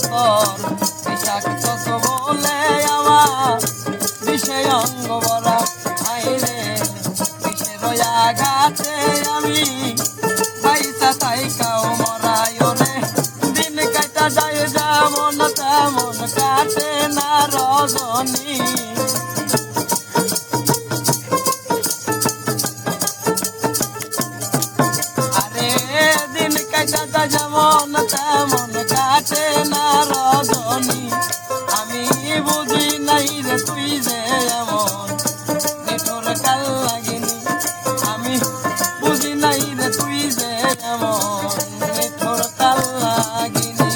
তোর বিষাক্ত বলে আমার বিষে অঙ্গ ভরা আইরে বিষের আঘাতে আমি পয়সা তাই কাও মরাই ওরে দিন কাটা যায় যেমন তেমন কাটে না রজনী যেমন তেমন কাটে না রজনী আমি বুঝি নাই রে তুই যে এমন নিঠুর কাল লাগিনি আমি বুঝি নাই রে তুই যে এমন নিঠুর কাল লাগিনি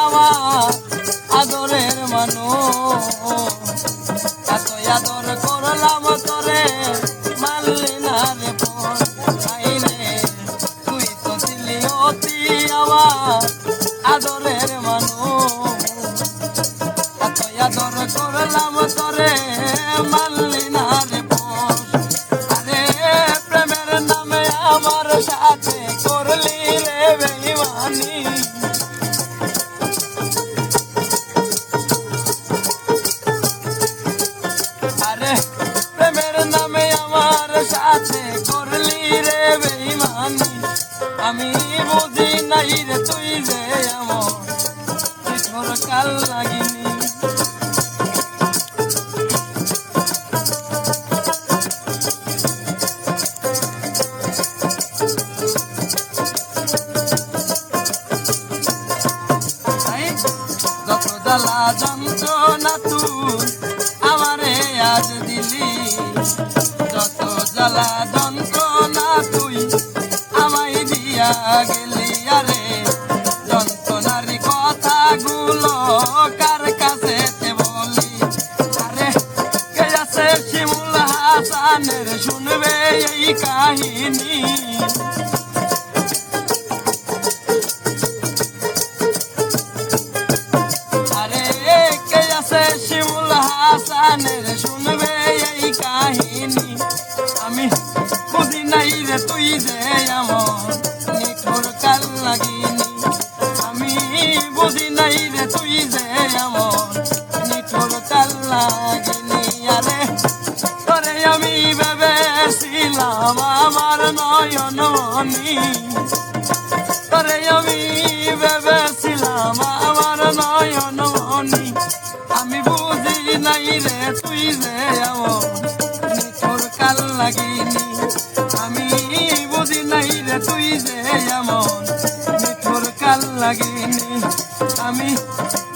আমার আদরের মানুষ এত আদর করলাম তোরে মানলি না রে রে তুই তো ছিলি অতি আমার আদরের মানুষ এত আদর করলাম তোরে মানলি না রে আরে প্রেমের নামে আমার সাথে করলি রে বেঈমানি সাথে করলি রে বেঈমানি আমি বুঝি নাই রে তুই যে এমন নিঠুর কাল লাগিনি যত জ্বালা যন্ত্রণা তুই আমারে আজ দিলি যত জ্বালা যন্ত্রণা তুই আমায় দিয়া গেলি আরে যন্ত্রণার কথাগুলো কার কাছে বলি আরে কে আছে শিমুল হাসানের শুনবে এই কাহিনী আরে কে আছে শিমুল হাসানের শুনবে এই কাহিনী আমি বুঝি নাই রে তুই যে এমন নিঠুর কাল লাগিনি আমি বুঝি নাই রে তুই যে এমন নিঠুর কাল লাগিনি আরে তোরে আমি ভেবেছিলাম আমার নয়ন মনি তোরে আমি ভেবেছিলাম আমার নয়ন মনি আমি বুঝি নাই রে তুই যে এমন কাল লাগিনি আমি বুঝি নাই রে তুই যে এমন নিঠুর কাল লাগিনি আমি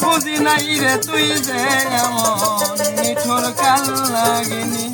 বুঝি নাই রে তুই যে এমন নিঠুর কাল লাগিনি।